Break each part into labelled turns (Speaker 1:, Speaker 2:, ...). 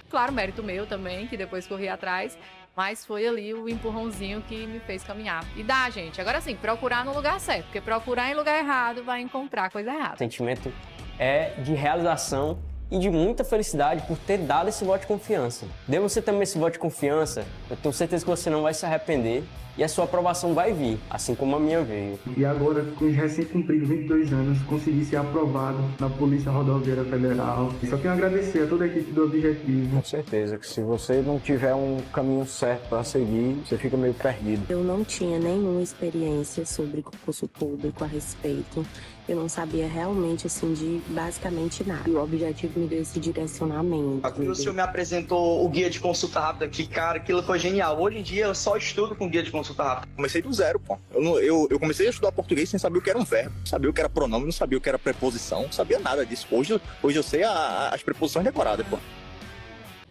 Speaker 1: Claro, mérito meu também, que depois corri atrás, mas foi ali o empurrãozinho que me fez caminhar. E dá, gente. Agora sim, procurar no lugar certo, porque procurar em lugar errado vai encontrar coisa errada.
Speaker 2: O sentimento é de realização e de muita felicidade por ter dado esse voto de confiança. Dê você também esse voto de confiança, eu tenho certeza que você não vai se arrepender e a sua aprovação vai vir, assim como a minha veio.
Speaker 3: E agora, com os recém-cumpridos 22 anos, consegui ser aprovado na Polícia Rodoviária Federal. E só tenho a agradecer a toda a equipe do Objetivo.
Speaker 4: Com certeza que se você não tiver um caminho certo para seguir, você fica meio perdido.
Speaker 5: Eu não tinha nenhuma experiência sobre concurso público a respeito. Eu não sabia realmente, assim, de basicamente nada. E o Objetivo me deu esse direcionamento.
Speaker 6: O senhor me apresentou o guia de consulta rápida, que, cara, aquilo foi genial. Hoje em dia eu só estudo com guia de consulta rápida.
Speaker 7: Comecei do zero, pô. Eu comecei a estudar português sem saber o que era um verbo, não sabia o que era pronome, não sabia o que era preposição, não sabia nada disso. Hoje eu sei as preposições decoradas, pô.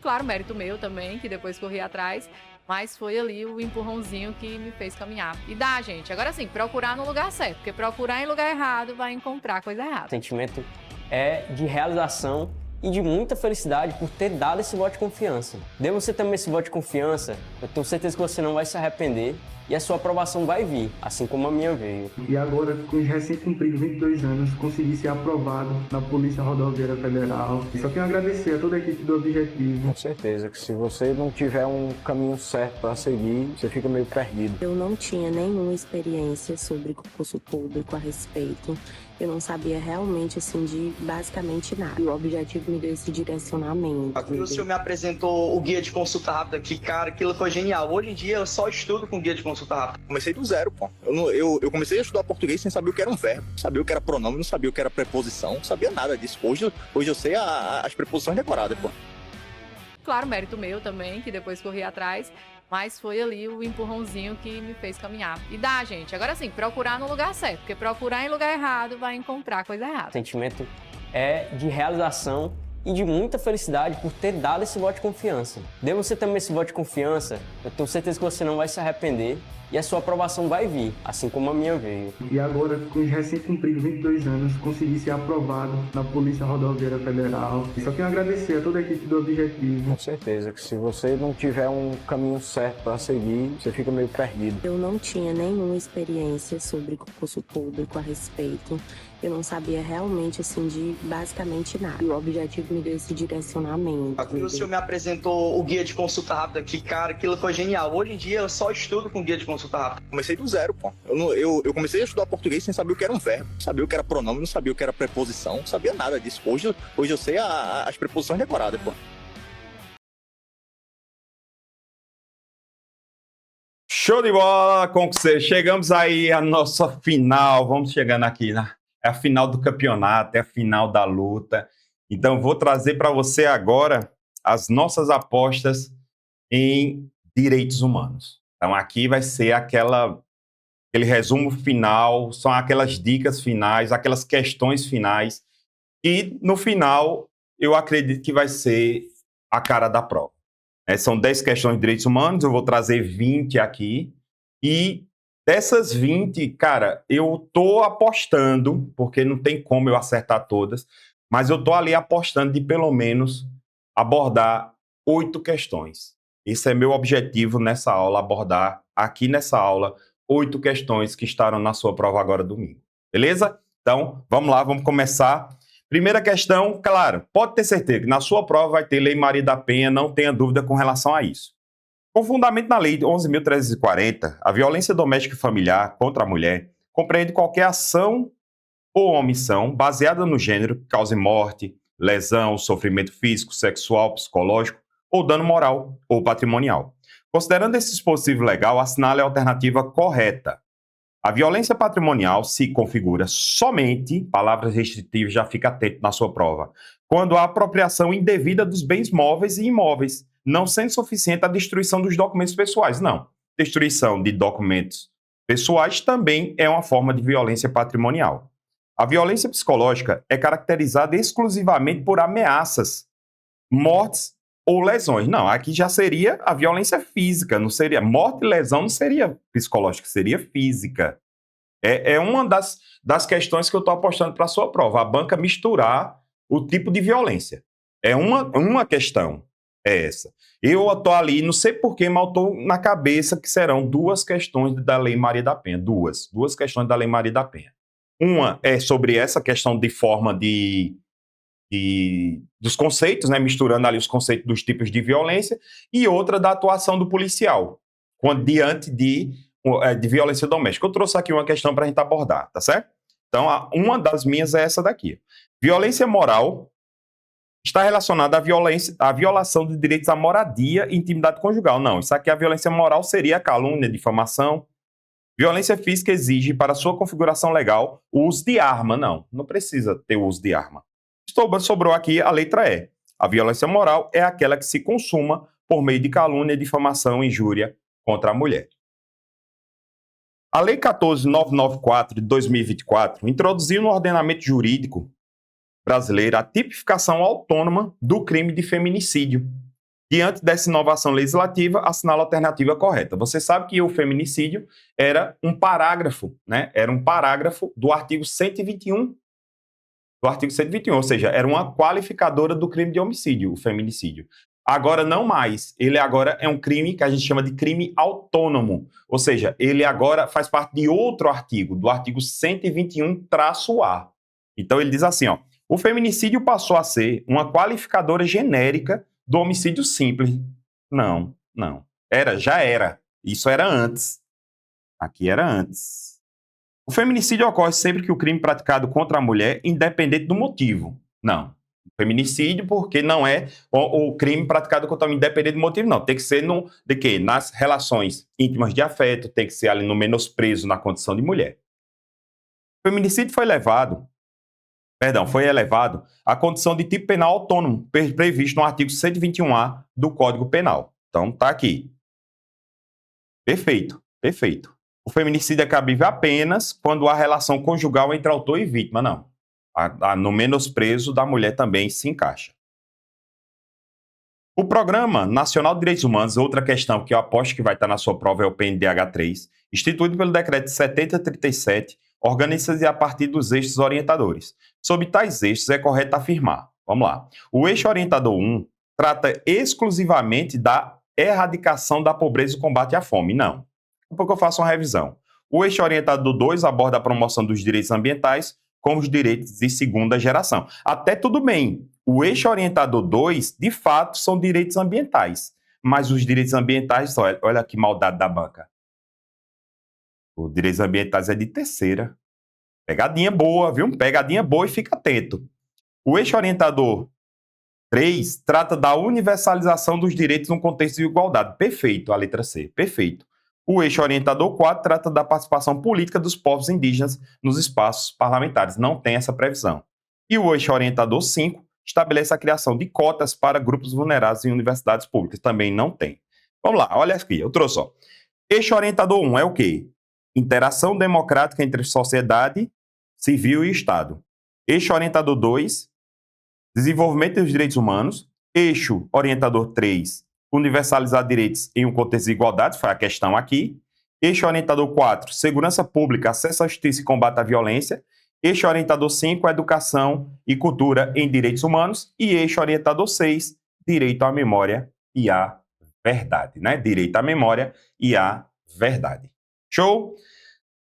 Speaker 1: Claro, mérito meu também, que depois corri atrás, mas foi ali o empurrãozinho que me fez caminhar. E dá, gente. Agora sim, procurar no lugar certo, porque procurar em lugar errado vai encontrar coisa
Speaker 2: O
Speaker 1: errada.
Speaker 2: sentimento é de realização e de muita felicidade por ter dado esse voto de confiança. Dê você também esse voto de confiança, eu tenho certeza que você não vai se arrepender e a sua aprovação vai vir, assim como a minha veio.
Speaker 3: E agora, com os recém-cumpridos 22 anos, consegui ser aprovado na Polícia Rodoviária Federal. E só tenho a agradecer a toda a equipe do Objetivo.
Speaker 4: Com certeza que se você não tiver um caminho certo para seguir, você fica meio perdido.
Speaker 5: Eu não tinha nenhuma experiência sobre concurso público a respeito. Eu não sabia realmente, assim, de basicamente nada. E o Objetivo me deu esse direcionamento.
Speaker 6: O senhor me apresentou o guia de consulta rápida, que, cara, aquilo foi genial. Hoje em dia eu só estudo com guia de consulta rápida.
Speaker 7: Comecei do zero, pô. Eu comecei a estudar português sem saber o que era um verbo, não sabia o que era pronome, não sabia o que era preposição, não sabia nada disso. Hoje eu sei as preposições decoradas, pô.
Speaker 1: Claro, mérito meu também, que depois corri atrás, mas foi ali o empurrãozinho que me fez caminhar. E dá, gente. Agora sim, procurar no lugar certo, porque procurar em lugar errado vai encontrar coisa
Speaker 2: O
Speaker 1: errada.
Speaker 2: sentimento é de realização e de muita felicidade por ter dado esse voto de confiança. Dê você também esse voto de confiança, eu tenho certeza que você não vai se arrepender e a sua aprovação vai vir, assim como a minha veio.
Speaker 3: E agora, com os recém-cumpridos 22 anos, consegui ser aprovado na Polícia Rodoviária Federal. E só tenho a agradecer a toda a equipe do Objetivo.
Speaker 4: Com certeza que se você não tiver um caminho certo para seguir, você fica meio perdido.
Speaker 5: Eu não tinha nenhuma experiência sobre concurso público a respeito. Eu não sabia realmente, assim, de basicamente nada. E o Objetivo me deu esse direcionamento.
Speaker 6: O senhor me apresentou o guia de consulta rápida, que, cara, aquilo foi genial. Hoje em dia eu só estudo com guia de consulta rápida.
Speaker 7: Comecei do zero, pô. Eu comecei a estudar português sem saber o que era um verbo, não sabia o que era pronome, não sabia o que era preposição, não sabia nada disso. Hoje eu sei as preposições decoradas, pô.
Speaker 8: Show de bola com você. Chegamos aí à nossa final. Vamos chegando aqui, né? É a final do campeonato, é a final da luta. Então, vou trazer para você agora as nossas apostas em direitos humanos. Então, aqui vai ser aquele resumo final, são aquelas dicas finais, aquelas questões finais. E, no final, eu acredito que vai ser a cara da prova. São 10 questões de direitos humanos, eu vou trazer 20 aqui. E dessas 20, cara, eu tô apostando, porque não tem como eu acertar todas, mas eu tô ali apostando de pelo menos abordar 8 questões. Esse é meu objetivo nessa aula, abordar aqui nessa aula 8 questões que estarão na sua prova agora domingo. Beleza? Então, vamos lá, vamos começar. Primeira questão, claro, pode ter certeza que na sua prova vai ter Lei Maria da Penha, não tenha dúvida com relação a isso. Com fundamento na Lei 11.340, a violência doméstica e familiar contra a mulher compreende qualquer ação ou omissão baseada no gênero que cause morte, lesão, sofrimento físico, sexual, psicológico ou dano moral ou patrimonial. Considerando esse dispositivo legal, assinale a alternativa correta. A violência patrimonial se configura somente, palavras restritivas, já fica atento na sua prova, quando a apropriação indevida dos bens móveis e imóveis, não sendo suficiente a destruição dos documentos pessoais. Não. Destruição de documentos pessoais também é uma forma de violência patrimonial. A violência psicológica é caracterizada exclusivamente por ameaças, mortes ou lesões. Não, aqui já seria a violência física, não seria morte e lesão, não seria psicológica, seria física. É uma das questões que eu estou apostando para a sua prova, a banca misturar o tipo de violência. É uma questão. é essa. Eu estou ali, não sei porquê, mas eu estou na cabeça que serão duas questões da Lei Maria da Penha. Duas questões da Lei Maria da Penha. Uma é sobre essa questão de forma dos conceitos, né, misturando ali os conceitos dos tipos de violência, e outra da atuação do policial, diante de violência doméstica. Eu trouxe aqui uma questão para a gente abordar, tá certo? Então, uma das minhas é essa daqui. Violência moral está relacionada à violação de direitos à moradia e intimidade conjugal. Não, isso aqui, a violência moral seria a calúnia, difamação. Violência física exige, para sua configuração legal, o uso de arma. Não precisa ter o uso de arma. Sobrou aqui a letra E. A violência moral é aquela que se consuma por meio de calúnia, difamação e injúria contra a mulher. A Lei 14.994 de 2024 introduziu no ordenamento jurídico brasileiro a tipificação autônoma do crime de feminicídio. Diante dessa inovação legislativa, assinala a alternativa correta. Você sabe que o feminicídio era um parágrafo, né? Era um parágrafo do artigo 121. Ou seja, era uma qualificadora do crime de homicídio, o feminicídio. Agora não mais. Ele agora é um crime que a gente chama de crime autônomo. Ou seja, ele agora faz parte de outro artigo, do artigo 121-A. Então ele diz assim, ó, o feminicídio passou a ser uma qualificadora genérica do homicídio simples. Não. Já era. Isso era antes. Aqui era antes. O feminicídio ocorre sempre que o crime praticado contra a mulher, independente do motivo. Não. Feminicídio porque não é o crime praticado contra a mulher, independente do motivo, não. Tem que ser nas relações íntimas de afeto, tem que ser ali no menosprezo na condição de mulher. O feminicídio foi elevado à condição de tipo penal autônomo, previsto no artigo 121-A do Código Penal. Então, tá aqui. Perfeito. O feminicídio é cabível apenas quando há relação conjugal entre autor e vítima, não. No menosprezo da mulher também se encaixa. O Programa Nacional de Direitos Humanos, outra questão que eu aposto que vai estar na sua prova, é o PNDH3, instituído pelo Decreto 7037, organiza-se a partir dos eixos orientadores. Sob tais eixos, é correto afirmar. Vamos lá. O eixo orientador 1 trata exclusivamente da erradicação da pobreza e combate à fome. Não. Depois que eu faço uma revisão. O eixo orientador 2 aborda a promoção dos direitos ambientais como os direitos de segunda geração. Até tudo bem. O eixo orientador 2, de fato, são direitos ambientais. Mas os direitos ambientais, olha que maldade da banca. Os direitos ambientais é de terceira. Pegadinha boa, viu? Pegadinha boa e fica atento. O eixo orientador 3 trata da universalização dos direitos no contexto de igualdade. Perfeito, a letra C. Perfeito. O eixo orientador 4 trata da participação política dos povos indígenas nos espaços parlamentares. Não tem essa previsão. E o eixo orientador 5 estabelece a criação de cotas para grupos vulneráveis em universidades públicas. Também não tem. Vamos lá, olha aqui, eu trouxe, ó. Eixo orientador 1 é o quê? Interação democrática entre sociedade civil e Estado. Eixo orientador 2, desenvolvimento dos direitos humanos. Eixo orientador 3, universalizar direitos em um contexto de igualdade, foi a questão aqui. Eixo orientador 4, segurança pública, acesso à justiça e combate à violência. Eixo orientador 5, educação e cultura em direitos humanos. E eixo orientador 6, direito à memória e à verdade, né? Direito à memória e à verdade. Show?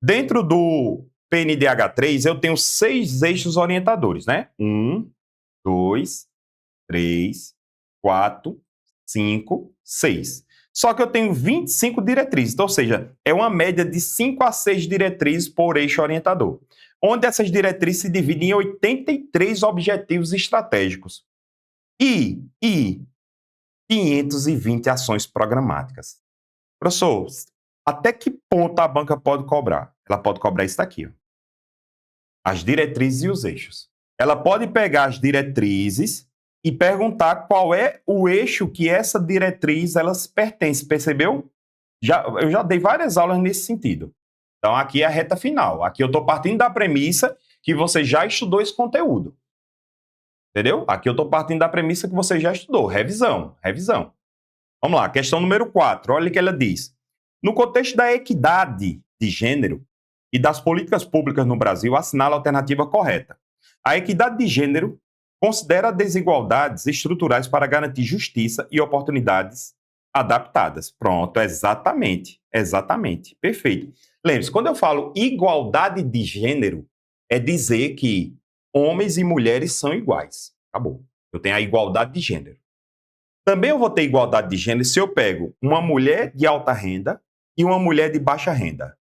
Speaker 8: Dentro do PNDH3, eu tenho 6 eixos orientadores, né? 1, 2, 3, 4, 5, 6. Só que eu tenho 25 diretrizes, então, ou seja, é uma média de 5 a 6 diretrizes por eixo orientador, onde essas diretrizes se dividem em 83 objetivos estratégicos e 520 ações programáticas. Professor, até que ponto a banca pode cobrar? Ela pode cobrar isso daqui, ó. As diretrizes e os eixos. Ela pode pegar as diretrizes e perguntar qual é o eixo que essa diretriz elas pertence, percebeu? Eu já dei várias aulas nesse sentido. Então aqui é a reta final. Aqui eu estou partindo da premissa que você já estudou esse conteúdo. Entendeu? Aqui eu estou partindo da premissa que você já estudou. Revisão. Vamos lá, questão número 4. Olha o que ela diz. No contexto da equidade de gênero e das políticas públicas no Brasil, assinala a alternativa correta. A equidade de gênero Considera desigualdades estruturais para garantir justiça e oportunidades adaptadas. Pronto, exatamente. Exatamente. Perfeito. Lembre-se, quando eu falo igualdade de gênero, é dizer que homens e mulheres são iguais. Acabou. Eu tenho a igualdade de gênero. Também eu vou ter igualdade de gênero se eu pego uma mulher de alta renda e uma mulher de baixa renda.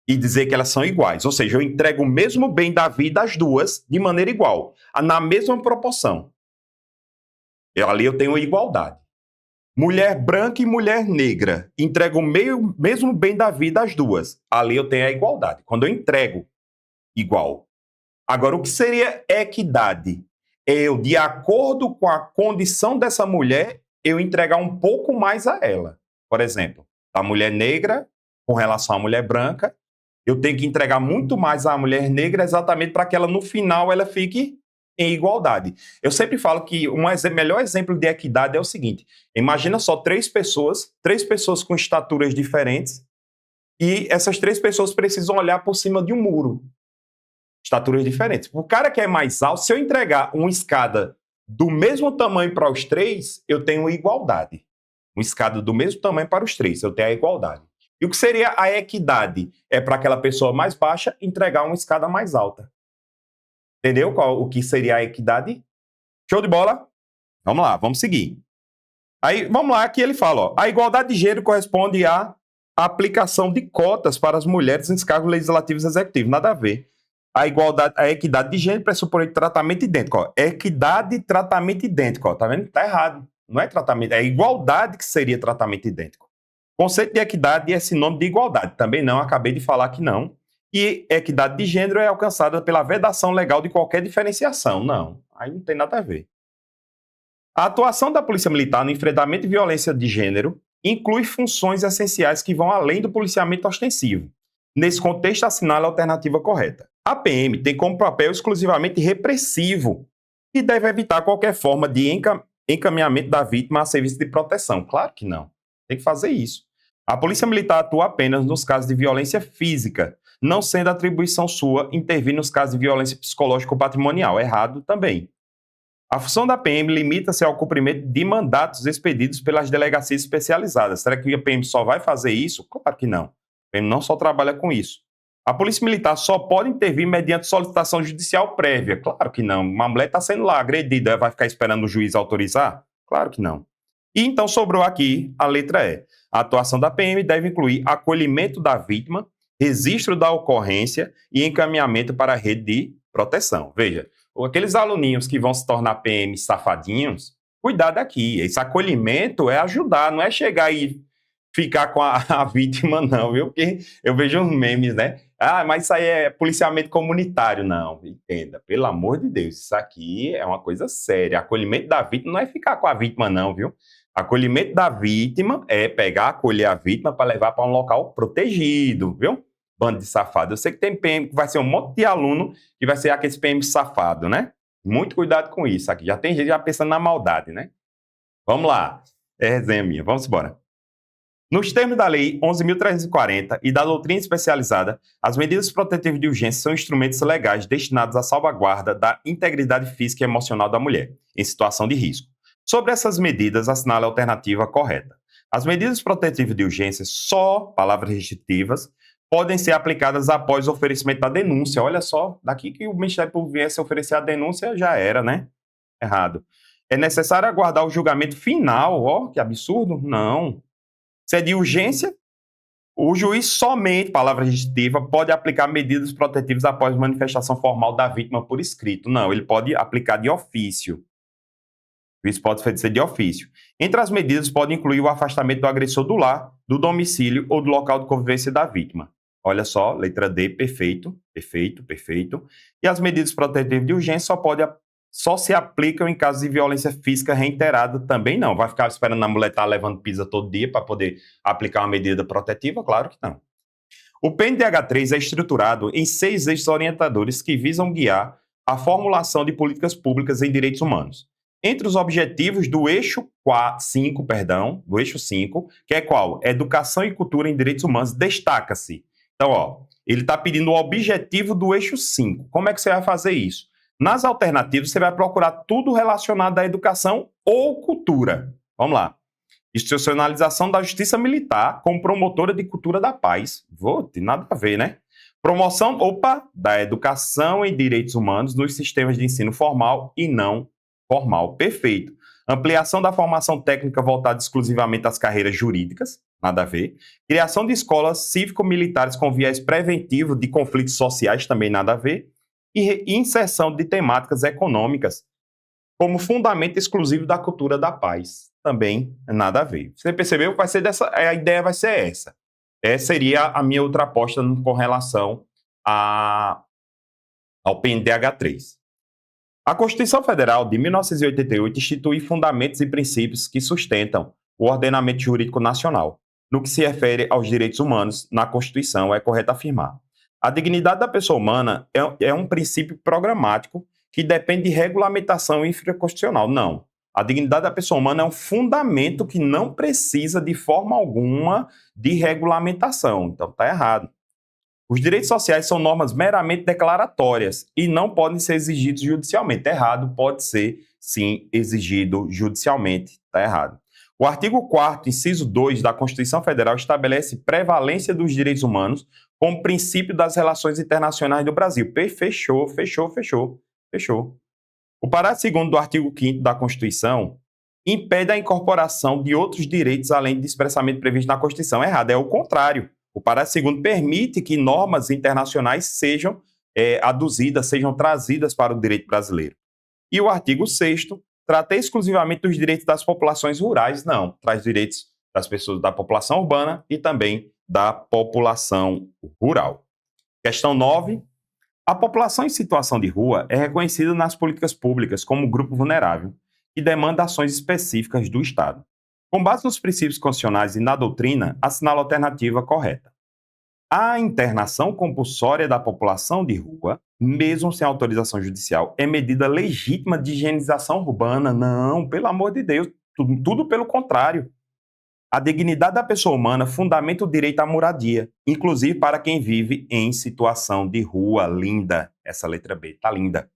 Speaker 8: E dizer que elas são iguais. Ou seja, eu entrego o mesmo bem da vida às duas de maneira igual, na mesma proporção. Ali eu tenho igualdade. Mulher branca e mulher negra. Entrego o mesmo bem da vida às duas. Ali eu tenho a igualdade. Quando eu entrego igual. Agora, o que seria equidade? Eu, de acordo com a condição dessa mulher, eu entregar um pouco mais a ela. Por exemplo, a mulher negra com relação à mulher branca, eu tenho que entregar muito mais à mulher negra exatamente para que ela, no final, ela fique em igualdade. Eu sempre falo que o melhor exemplo de equidade é o seguinte: imagina só três pessoas com estaturas diferentes, e essas três pessoas precisam olhar por cima de um muro. Estaturas diferentes. O cara que é mais alto, se eu entregar uma escada do mesmo tamanho para os três, eu tenho igualdade. Uma escada do mesmo tamanho para os três, eu tenho a igualdade. E o que seria a equidade? É para aquela pessoa mais baixa entregar uma escada mais alta. Entendeu o que seria a equidade? Show de bola? Vamos lá, vamos seguir. Aí, vamos lá, aqui ele fala, ó, a igualdade de gênero corresponde à aplicação de cotas para as mulheres nos cargos legislativos e executivos. Nada a ver. A equidade de gênero pressupõe tratamento idêntico. Ó. Equidade e tratamento idêntico. Ó. Tá vendo? Tá errado. Não é tratamento, é igualdade que seria tratamento idêntico. Conceito de equidade é sinônimo de igualdade. Também não, acabei de falar que não. E equidade de gênero é alcançada pela vedação legal de qualquer diferenciação. Não, aí não tem nada a ver. A atuação da Polícia Militar no enfrentamento de violência de gênero inclui funções essenciais que vão além do policiamento ostensivo. Nesse contexto, assinala a alternativa correta. A PM tem como papel exclusivamente repressivo e deve evitar qualquer forma de encaminhamento da vítima a serviço de proteção. Claro que não. Tem que fazer isso. A Polícia Militar atua apenas nos casos de violência física, não sendo atribuição sua intervir nos casos de violência psicológica ou patrimonial. Errado também. A função da PM limita-se ao cumprimento de mandatos expedidos pelas delegacias especializadas. Será que a PM só vai fazer isso? Claro que não. A PM não só trabalha com isso. A Polícia Militar só pode intervir mediante solicitação judicial prévia. Claro que não. Uma mulher está sendo lá agredida, vai ficar esperando o juiz autorizar? Claro que não. E então sobrou aqui a letra E. A atuação da PM deve incluir acolhimento da vítima, registro da ocorrência e encaminhamento para a rede de proteção. Veja, aqueles aluninhos que vão se tornar PM safadinhos, cuidado aqui. Esse acolhimento é ajudar, não é chegar e ficar com a vítima, não, viu? Porque eu vejo uns memes, né? Ah, mas isso aí é policiamento comunitário. Não, entenda, pelo amor de Deus, isso aqui é uma coisa séria. Acolhimento da vítima não é ficar com a vítima, não, viu? Acolhimento da vítima é pegar, acolher a vítima para levar para um local protegido, viu? Bando de safado. Eu sei que tem PM que vai ser um monte de aluno que vai ser aquele PM safado, né? Muito cuidado com isso aqui. Já tem gente já pensando na maldade, né? Vamos lá. É resenha minha. Vamos embora. Nos termos da Lei 11.340 e da doutrina especializada, as medidas protetivas de urgência são instrumentos legais destinados à salvaguarda da integridade física e emocional da mulher, em situação de risco. Sobre essas medidas, assinale a alternativa correta. As medidas protetivas de urgência, só palavras restritivas, podem ser aplicadas após o oferecimento da denúncia. Olha só, daqui que o Ministério Público viesse oferecer a denúncia, já era, né? Errado. É necessário aguardar o julgamento final. Ó, que absurdo. Não. Se é de urgência, o juiz somente, palavra restritiva, pode aplicar medidas protetivas após manifestação formal da vítima por escrito. Não, ele pode aplicar de ofício. O juiz pode fazer de ofício. Entre as medidas pode incluir o afastamento do agressor do lar, do domicílio ou do local de convivência da vítima. Olha só, letra D, perfeito, perfeito, perfeito. E as medidas protetivas de urgência só se aplicam em casos de violência física reiterada também não. Vai ficar esperando a mulher estar levando pisa todo dia para poder aplicar uma medida protetiva? Claro que não. O PNDH3 é estruturado em 6 eixos orientadores que visam guiar a formulação de políticas públicas em direitos humanos. Entre os objetivos do eixo 5, que é qual? Educação e cultura em direitos humanos, destaca-se. Então, ó, ele está pedindo o objetivo do eixo 5. Como é que você vai fazer isso? Nas alternativas, você vai procurar tudo relacionado à educação ou cultura. Vamos lá. Institucionalização da justiça militar como promotora de cultura da paz. Tem nada a ver, né? Promoção, da educação e direitos humanos nos sistemas de ensino formal e não formal. Perfeito. Ampliação da formação técnica voltada exclusivamente às carreiras jurídicas. Nada a ver. Criação de escolas cívico-militares com viés preventivo de conflitos sociais. Também nada a ver. E inserção de temáticas econômicas como fundamento exclusivo da cultura da paz. Também nada a ver. Você percebeu que a ideia vai ser essa. Essa seria a minha outra aposta com relação ao PNDH3. A Constituição Federal de 1988 institui fundamentos e princípios que sustentam o ordenamento jurídico nacional. No que se refere aos direitos humanos, na Constituição é correto afirmar: a dignidade da pessoa humana é um princípio programático que depende de regulamentação infraconstitucional. Não. A dignidade da pessoa humana é um fundamento que não precisa de forma alguma de regulamentação. Então, está errado. Os direitos sociais são normas meramente declaratórias e não podem ser exigidos judicialmente. Está errado, pode ser, sim, exigido judicialmente. Está errado. O artigo 4º, inciso 2 da Constituição Federal estabelece prevalência dos direitos humanos como princípio das relações internacionais do Brasil. Fechou. O parágrafo 2º do artigo 5º da Constituição impede a incorporação de outros direitos além de expressamente previsto na Constituição. Errado, é o contrário. O parágrafo 2º permite que normas internacionais sejam aduzidas, sejam trazidas para o direito brasileiro. E o artigo 6º trata exclusivamente dos direitos das populações rurais. Não, traz direitos das pessoas da população urbana e também da população rural. Questão 9. A população em situação de rua é reconhecida nas políticas públicas como grupo vulnerável e demanda ações específicas do Estado. Com base nos princípios constitucionais e na doutrina, assinala a alternativa correta. A internação compulsória da população de rua, mesmo sem autorização judicial, é medida legítima de higienização urbana? Não, pelo amor de Deus, tudo pelo contrário. A dignidade da pessoa humana fundamenta o direito à moradia, inclusive para quem vive em situação de rua. Linda, essa letra B, tá linda.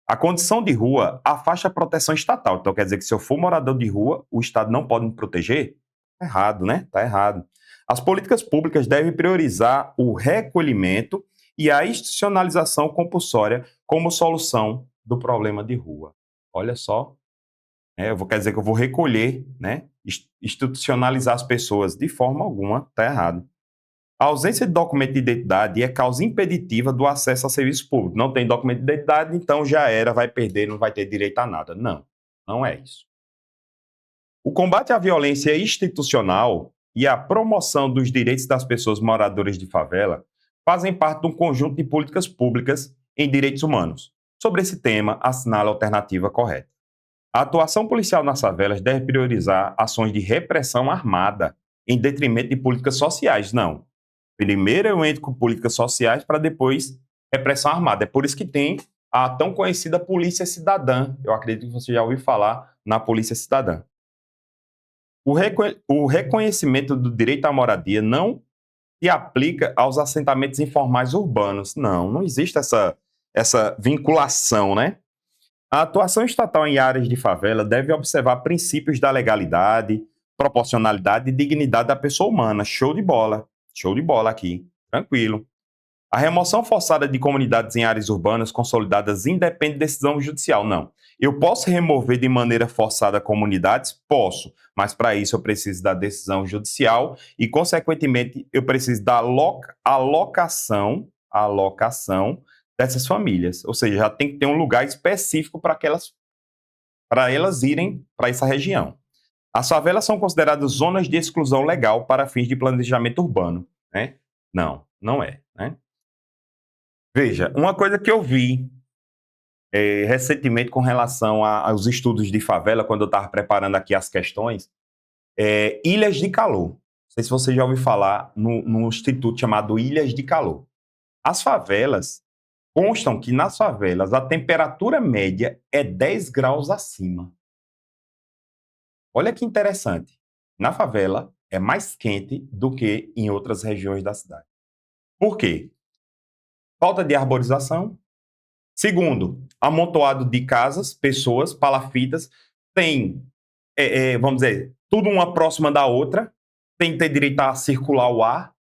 Speaker 8: A condição de rua afasta a proteção estatal. Então quer dizer que se eu for morador de rua, o Estado não pode me proteger? Tá errado, né? Tá errado. As políticas públicas devem priorizar o recolhimento e a institucionalização compulsória como solução do problema de rua. Olha só. Quer dizer que eu vou recolher, né? Institucionalizar as pessoas de forma alguma, está errado. A ausência de documento de identidade é causa impeditiva do acesso a serviço público. Não tem documento de identidade, então já era, vai perder, não vai ter direito a nada. Não, não é isso. O combate à violência institucional e a promoção dos direitos das pessoas moradoras de favela fazem parte de um conjunto de políticas públicas em direitos humanos. Sobre esse tema, assinala a alternativa correta. A atuação policial nas favelas deve priorizar ações de repressão armada em detrimento de políticas sociais. Não. Primeiro eu entro com políticas sociais para depois repressão armada. É por isso que tem a tão conhecida Polícia Cidadã. Eu acredito que você já ouviu falar na Polícia Cidadã. O reconhecimento do direito à moradia não se aplica aos assentamentos informais urbanos. Não existe essa vinculação, né? A atuação estatal em áreas de favela deve observar princípios da legalidade, proporcionalidade e dignidade da pessoa humana. Show de bola aqui, tranquilo. A remoção forçada de comunidades em áreas urbanas consolidadas independe de decisão judicial. Não. Eu posso remover de maneira forçada comunidades? Posso, mas para isso eu preciso da decisão judicial e, consequentemente, eu preciso da alocação dessas famílias. Ou seja, já tem que ter um lugar específico para elas irem para essa região. As favelas são consideradas zonas de exclusão legal para fins de planejamento urbano, né? Não é, né? Veja, uma coisa que eu vi recentemente com relação aos estudos de favela, quando eu estava preparando aqui as questões, ilhas de calor. Não sei se você já ouviu falar no instituto chamado Ilhas de Calor. As favelas, constam que nas favelas a temperatura média é 10 graus acima. Olha que interessante. Na favela é mais quente do que em outras regiões da cidade. Por quê? Falta de arborização, Segundo, amontoado de casas, pessoas, palafitas, tem, vamos dizer, tudo uma próxima da outra, tem que ter direito a circular o ar,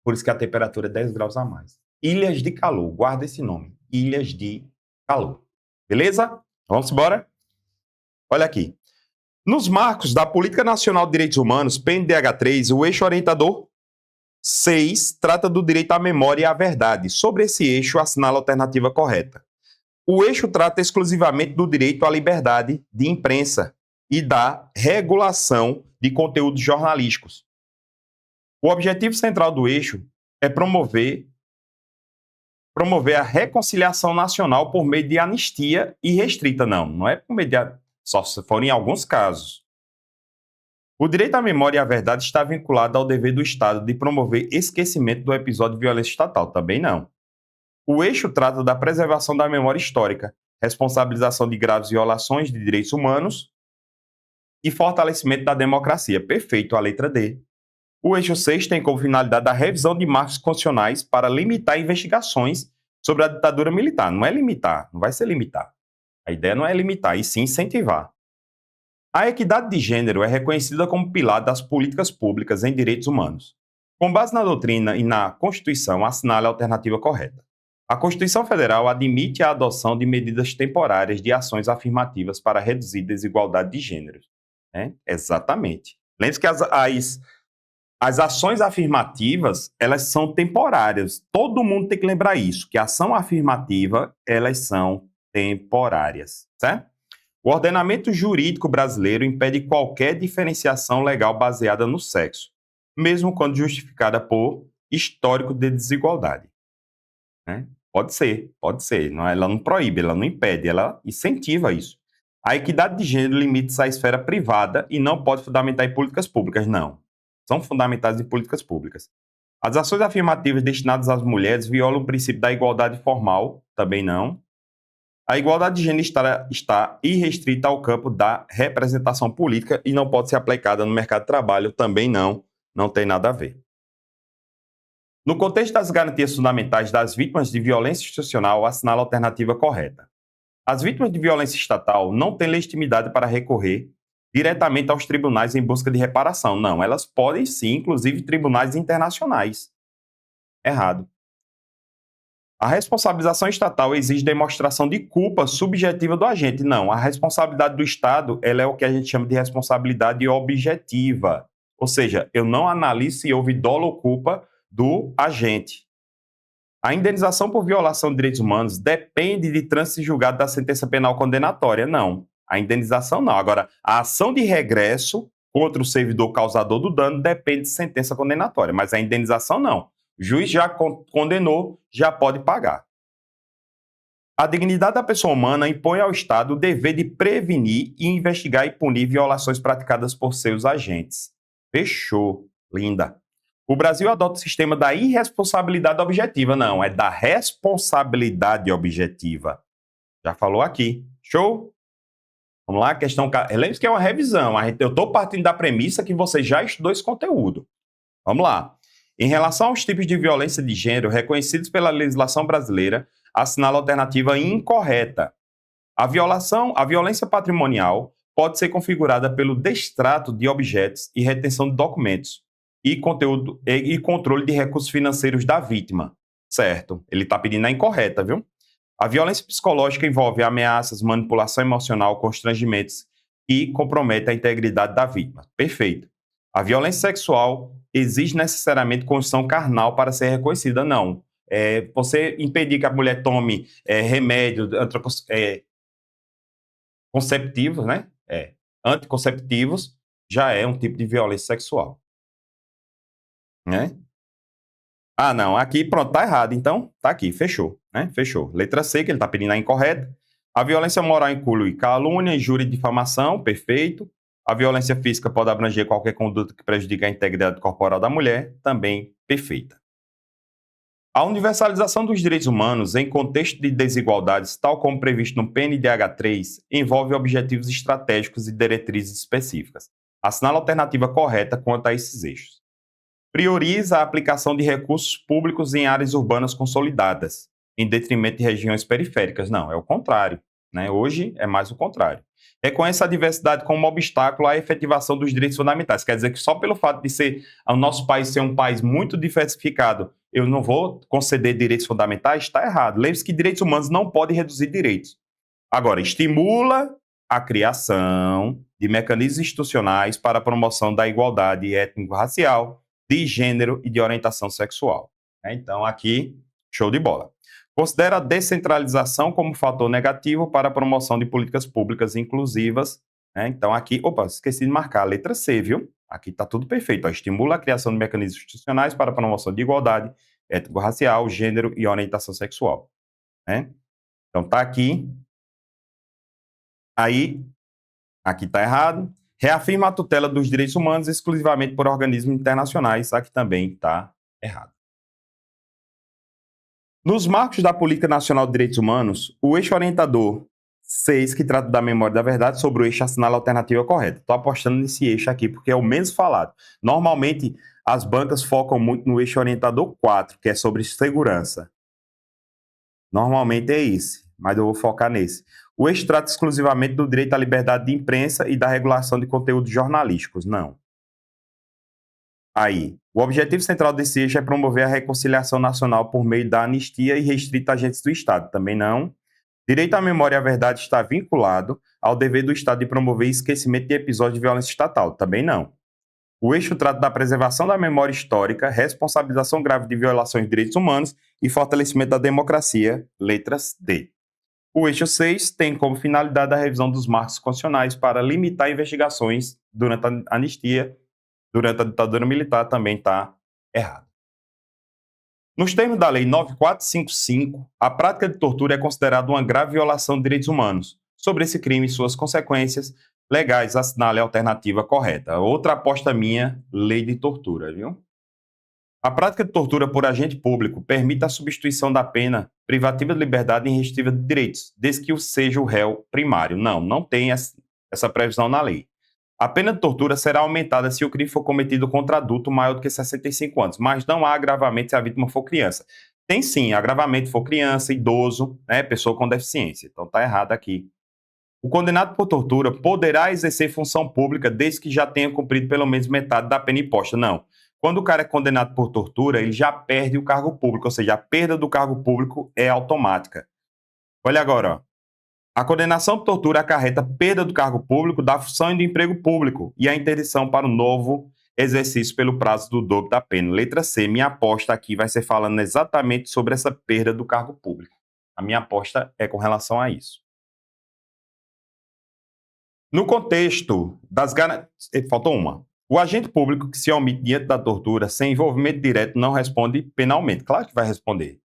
Speaker 8: por isso que a temperatura é 10 graus a mais. Ilhas de calor, guarda esse nome, ilhas de calor. Beleza? Vamos embora? Olha aqui. Nos marcos da Política Nacional de Direitos Humanos, PNDH3, o eixo orientador 6 trata do direito à memória e à verdade. Sobre esse eixo, assinala a alternativa correta. O eixo trata exclusivamente do direito à liberdade de imprensa e da regulação de conteúdos jornalísticos. O objetivo central do eixo é promover a reconciliação nacional por meio de anistia irrestrita. Não é por meio de... Só se for em alguns casos. O direito à memória e à verdade está vinculado ao dever do Estado de promover esquecimento do episódio de violência estatal. Também não. O eixo trata da preservação da memória histórica, responsabilização de graves violações de direitos humanos e fortalecimento da democracia. Perfeito, a letra D. O eixo 6 tem como finalidade a revisão de marcos constitucionais para limitar investigações sobre a ditadura militar. Não é limitar, não vai ser limitar. A ideia não é limitar, e sim incentivar. A equidade de gênero é reconhecida como pilar das políticas públicas em direitos humanos. Com base na doutrina e na Constituição, assinale a alternativa correta. A Constituição Federal admite a adoção de medidas temporárias de ações afirmativas para reduzir desigualdade de gêneros. Exatamente. Lembre-se que as ações afirmativas, elas são temporárias. Todo mundo tem que lembrar isso, que a ação afirmativa, elas são temporárias, certo? O ordenamento jurídico brasileiro impede qualquer diferenciação legal baseada no sexo, mesmo quando justificada por histórico de desigualdade. Pode ser. Ela não proíbe, ela não impede, ela incentiva isso. A equidade de gênero limita-se à esfera privada e não pode fundamentar em políticas públicas, não. São fundamentadas em políticas públicas. As ações afirmativas destinadas às mulheres violam o princípio da igualdade formal, também não. A igualdade de gênero está irrestrita ao campo da representação política e não pode ser aplicada no mercado de trabalho, também não tem nada a ver. No contexto das garantias fundamentais das vítimas de violência institucional, assinala a alternativa correta. As vítimas de violência estatal não têm legitimidade para recorrer diretamente aos tribunais em busca de reparação. Não, elas podem sim, inclusive tribunais internacionais. Errado. A responsabilização estatal exige demonstração de culpa subjetiva do agente. Não, a responsabilidade do Estado ela é o que a gente chama de responsabilidade objetiva. Ou seja, eu não analiso se houve dolo ou culpa do agente. A indenização por violação de direitos humanos depende de trânsito julgado da sentença penal condenatória. Não, a indenização não. Agora, a ação de regresso contra o servidor causador do dano depende de sentença condenatória, mas a indenização não. O juiz já condenou, já pode pagar. A dignidade da pessoa humana impõe ao Estado o dever de prevenir e investigar e punir violações praticadas por seus agentes. Fechou. Linda. O Brasil adota o sistema da irresponsabilidade objetiva. Não, é da responsabilidade objetiva. Já falou aqui. Show? Vamos lá, questão... Lembre-se que é uma revisão. Eu estou partindo da premissa que você já estudou esse conteúdo. Vamos lá. Em relação aos tipos de violência de gênero reconhecidos pela legislação brasileira, assinala a alternativa incorreta. A violência patrimonial pode ser configurada pelo destrato de objetos e retenção de documentos e controle de recursos financeiros da vítima. Certo, ele está pedindo a incorreta, viu? A violência psicológica envolve ameaças, manipulação emocional, constrangimentos e compromete a integridade da vítima. Perfeito. A violência sexual exige necessariamente condição carnal para ser reconhecida. Não. Você impedir que a mulher tome remédio conceptivos, né? Anticonceptivos, já é um tipo de violência sexual. Né? Ah, não. Aqui, pronto, tá errado. Então, tá aqui. Fechou. Né? Fechou. Letra C, que ele tá pedindo a incorreta. A violência moral inclui calúnia, injúria e difamação. Perfeito. A violência física pode abranger qualquer conduta que prejudique a integridade corporal da mulher, também perfeita. A universalização dos direitos humanos em contexto de desigualdades, tal como previsto no PNDH3, envolve objetivos estratégicos e diretrizes específicas. Assinala a alternativa correta quanto a esses eixos. Prioriza a aplicação de recursos públicos em áreas urbanas consolidadas. em detrimento de regiões periféricas. Não, é o contrário, né? Hoje é mais o contrário. Reconhece a diversidade como obstáculo à efetivação dos direitos fundamentais. Quer dizer que só pelo fato de o nosso país ser um país muito diversificado, eu não vou conceder direitos fundamentais? Está errado. Lembre-se que direitos humanos não podem reduzir direitos. Agora, estimula a criação de mecanismos institucionais para a promoção da igualdade étnico-racial, de gênero e de orientação sexual. Então, aqui, show de bola. Considera a descentralização como fator negativo para a promoção de políticas públicas inclusivas. Então, aqui, esqueci de marcar a letra C, viu? Aqui está tudo perfeito. Estimula a criação de mecanismos institucionais para a promoção de igualdade étnico-racial, gênero e orientação sexual. Então, está aqui. Aí, aqui está errado. Reafirma a tutela dos direitos humanos exclusivamente por organismos internacionais. Aqui também está errado. Nos marcos da Política Nacional de Direitos Humanos, o eixo orientador 6, que trata da memória da verdade, sobre o eixo assinala a alternativa correta. Estou apostando nesse eixo aqui, porque é o menos falado. Normalmente, as bancas focam muito no eixo orientador 4, que é sobre segurança. Normalmente é esse, mas eu vou focar nesse. O eixo trata exclusivamente do direito à liberdade de imprensa e da regulação de conteúdos jornalísticos. Não. Aí, o objetivo central desse eixo é promover a reconciliação nacional por meio da anistia e restrita a agentes do Estado. Também não. Direito à memória e à verdade está vinculado ao dever do Estado de promover esquecimento de episódios de violência estatal. Também não. O eixo trata da preservação da memória histórica, responsabilização grave de violações de direitos humanos e fortalecimento da democracia. Letras D. O eixo 6 tem como finalidade a revisão dos marcos constitucionais para limitar investigações durante a anistia. Durante a ditadura militar também está errado. Nos termos da Lei 9455, a prática de tortura é considerada uma grave violação de direitos humanos. Sobre esse crime e suas consequências legais, assinale a alternativa correta. Outra aposta minha, lei de tortura, viu? A prática de tortura por agente público permite a substituição da pena privativa de liberdade em restritiva de direitos, desde que seja o réu primário. Não tem essa previsão na lei. A pena de tortura será aumentada se o crime for cometido contra adulto maior do que 65 anos, mas não há agravamento se a vítima for criança. Tem sim, agravamento se for criança, idoso, pessoa com deficiência. Então está errado aqui. O condenado por tortura poderá exercer função pública desde que já tenha cumprido pelo menos metade da pena imposta. Não. Quando o cara é condenado por tortura, ele já perde o cargo público, ou seja, a perda do cargo público é automática. Olha agora, ó. A condenação por tortura acarreta perda do cargo público, da função e do emprego público e a interdição para o novo exercício pelo prazo do dobro da pena. Letra C, minha aposta aqui vai ser falando exatamente sobre essa perda do cargo público. A minha aposta é com relação a isso. No contexto das garantias... Faltou uma. O agente público que se omite diante da tortura sem envolvimento direto não responde penalmente. Claro que vai responder.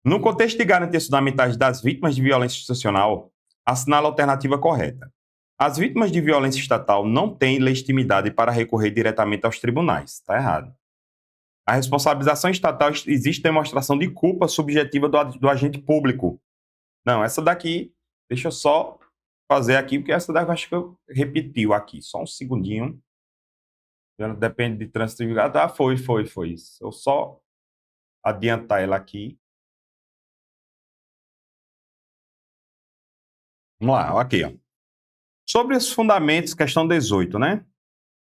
Speaker 8: No contexto de garantias fundamentais das vítimas de violência institucional, assinala a alternativa correta. As vítimas de violência estatal não têm legitimidade para recorrer diretamente aos tribunais. Está errado. A responsabilização estatal existe demonstração de culpa subjetiva do agente público. Não, essa daqui, deixa eu só fazer aqui, porque essa daqui eu acho que eu repetiu aqui. Só um segundinho. Já depende de trânsito. Ah, foi. Eu só adiantar ela aqui. Vamos lá, aqui, ó. Sobre os fundamentos, questão 18, né?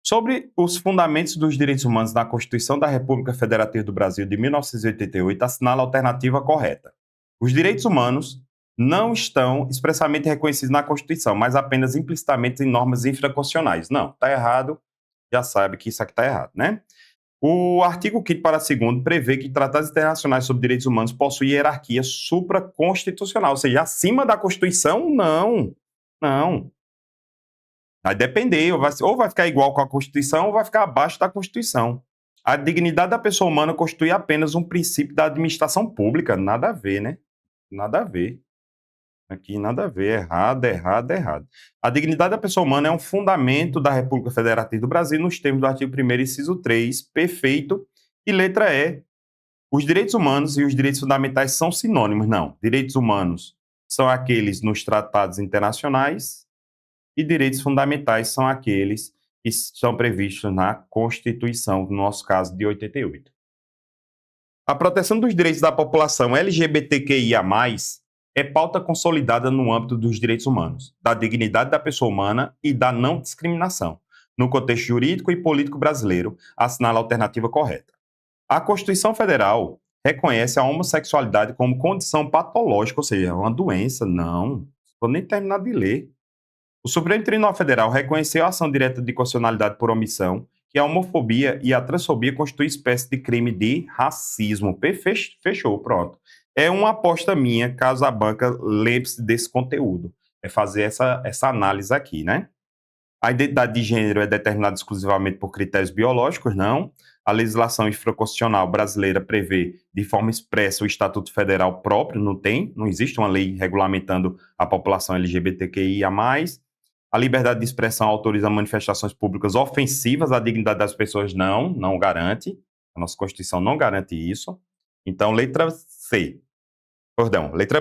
Speaker 8: Sobre os fundamentos dos direitos humanos na Constituição da República Federativa do Brasil de 1988, assinala a alternativa correta. Os direitos humanos não estão expressamente reconhecidos na Constituição, mas apenas implicitamente em normas infraconstitucionais. Não, está errado, já sabe que isso aqui está errado, né? O artigo 5º, parágrafo 2º, prevê que tratados internacionais sobre direitos humanos possuem hierarquia supraconstitucional, ou seja, acima da Constituição, não. Vai depender, ou vai ficar igual com a Constituição ou vai ficar abaixo da Constituição. A dignidade da pessoa humana constitui apenas um princípio da administração pública, nada a ver, né? Nada a ver. Aqui nada a ver, errado. A dignidade da pessoa humana é um fundamento da República Federativa do Brasil nos termos do artigo 1º, inciso 3, perfeito. E letra E, os direitos humanos e os direitos fundamentais são sinônimos. Não, direitos humanos são aqueles nos tratados internacionais e direitos fundamentais são aqueles que estão previstos na Constituição, no nosso caso, de 88. A proteção dos direitos da população LGBTQIA+, é pauta consolidada no âmbito dos direitos humanos, da dignidade da pessoa humana e da não discriminação, no contexto jurídico e político brasileiro, assinala a alternativa correta. A Constituição Federal reconhece a homossexualidade como condição patológica, ou seja, uma doença. Não, vou nem terminar de ler. O Supremo Tribunal Federal reconheceu a ação direta de constitucionalidade por omissão, que a homofobia e a transfobia constituem espécie de crime de racismo. Fechou, pronto. É uma aposta minha, caso a banca lembre-se desse conteúdo. É fazer essa análise aqui, né? A identidade de gênero é determinada exclusivamente por critérios biológicos? Não. A legislação infraconstitucional brasileira prevê de forma expressa o Estatuto Federal próprio? Não existe uma lei regulamentando a população LGBTQIA+. A liberdade de expressão autoriza manifestações públicas ofensivas à dignidade das pessoas? Não garante. A nossa Constituição não garante isso. Então, letra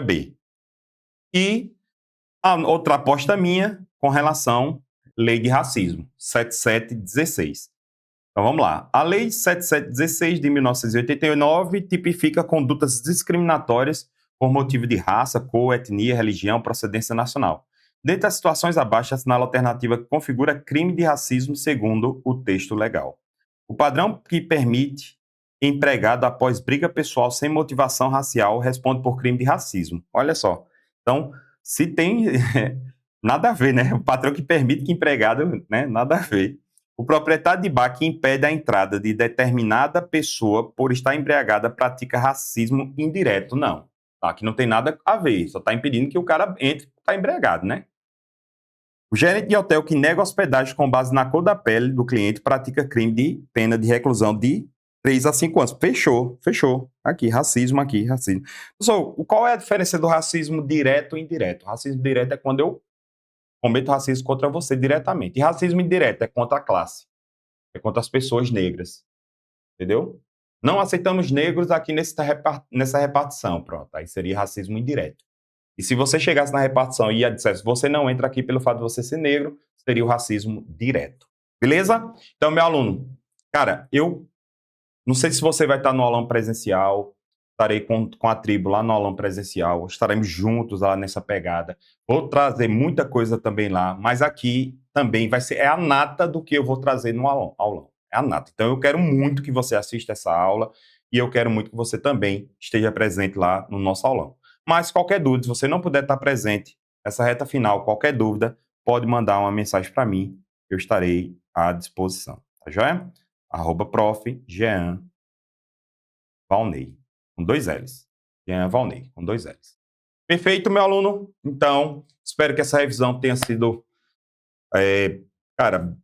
Speaker 8: B. E a outra aposta minha com relação à lei de racismo, 7716. Então, vamos lá. A lei 7716 de 1989 tipifica condutas discriminatórias por motivo de raça, cor, etnia, religião, procedência nacional. Dentre as situações abaixo, assinala a alternativa que configura crime de racismo segundo o texto legal. O padrão que permite empregado após briga pessoal sem motivação racial responde por crime de racismo. Olha só. Então, se tem... nada a ver, né? O padrão que permite que empregado... né? Nada a ver. O proprietário de bar que impede a entrada de determinada pessoa por estar embriagada pratica racismo indireto. Não. Aqui não tem nada a ver. Só está impedindo que o cara entre e está embriagado, né? O gerente de hotel que nega hospedagem com base na cor da pele do cliente pratica crime de pena de reclusão de 3 a 5 anos. Fechou. Aqui, racismo. Pessoal, qual é a diferença do racismo direto e indireto? O racismo direto é quando eu cometo racismo contra você diretamente. E racismo indireto é contra a classe. É contra as pessoas negras. Entendeu? Não aceitamos negros aqui nessa repartição. Pronto, aí seria racismo indireto. E se você chegasse na repartição e dissesse, você não entra aqui pelo fato de você ser negro, seria o racismo direto. Beleza? Então, meu aluno, cara, eu não sei se você vai estar no aulão presencial, estarei com a tribo lá no aulão presencial, estaremos juntos lá nessa pegada. Vou trazer muita coisa também lá, mas aqui também vai ser, é a nata do que eu vou trazer no aulão. É a nata. Então, eu quero muito que você assista essa aula e eu quero muito que você também esteja presente lá no nosso aulão. Mas qualquer dúvida, se você não puder estar presente nessa reta final, qualquer dúvida, pode mandar uma mensagem para mim, eu estarei à disposição. Tá joia? @prof. Jean Valnei, com 2 L's. Jean Valnei, com 2 L's. Perfeito, meu aluno? Então, espero que essa revisão tenha sido... cara,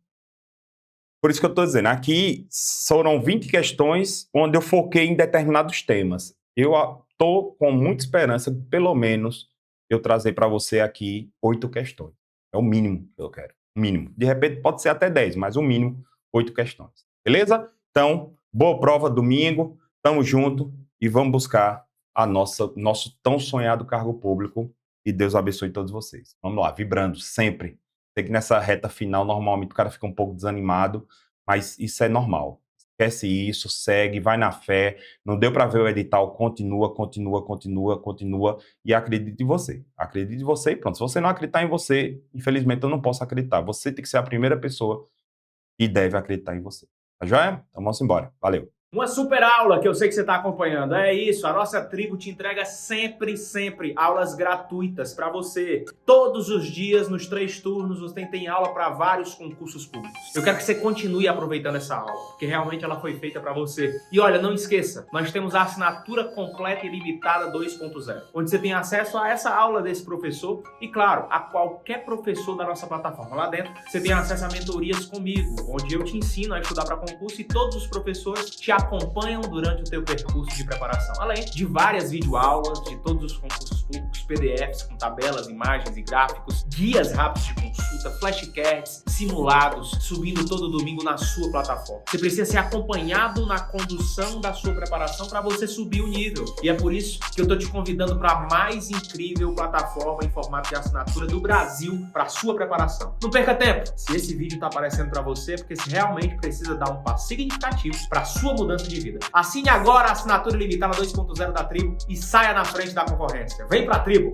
Speaker 8: por isso que eu estou dizendo, aqui foram 20 questões onde eu foquei em determinados temas. Eu estou com muita esperança, pelo menos, eu trazer para você aqui 8 questões. É o mínimo que eu quero. Mínimo. De repente pode ser até 10, mas o mínimo 8 questões. Beleza? Então, boa prova domingo. Tamo junto e vamos buscar nosso tão sonhado cargo público. E Deus abençoe todos vocês. Vamos lá, vibrando sempre. Sei que nessa reta final, normalmente, o cara fica um pouco desanimado, mas isso é normal. Esquece isso, segue, vai na fé. Não deu para ver o edital, continua e acredite em você. Acredite em você e pronto. Se você não acreditar em você, infelizmente eu não posso acreditar. Você tem que ser a primeira pessoa que deve acreditar em você. Tá joia? Então vamos embora. Valeu.
Speaker 9: Uma super aula que eu sei que você está acompanhando. É isso, a nossa tribo te entrega sempre aulas gratuitas para você. Todos os dias, nos 3 turnos, você tem aula para vários concursos públicos. Eu quero que você continue aproveitando essa aula, porque realmente ela foi feita para você. E olha, não esqueça, nós temos a assinatura completa e limitada 2.0, onde você tem acesso a essa aula desse professor e, claro, a qualquer professor da nossa plataforma. Lá dentro, você tem acesso a mentorias comigo, onde eu te ensino a estudar para concurso e todos os professores te acompanham durante o teu percurso de preparação, além de várias videoaulas de todos os concursos públicos, PDFs com tabelas, imagens e gráficos, guias rápidos de consulta, flashcards, simulados, subindo todo domingo na sua plataforma. Você precisa ser acompanhado na condução da sua preparação para você subir o nível. E é por isso que eu estou te convidando para a mais incrível plataforma em formato de assinatura do Brasil para sua preparação. Não perca tempo! Se esse vídeo está aparecendo para você, é porque você realmente precisa dar um passo significativo para a sua mudança de vida. Assine agora a assinatura limitada 2.0 da Tribo e saia na frente da concorrência. Vem pra Tribo!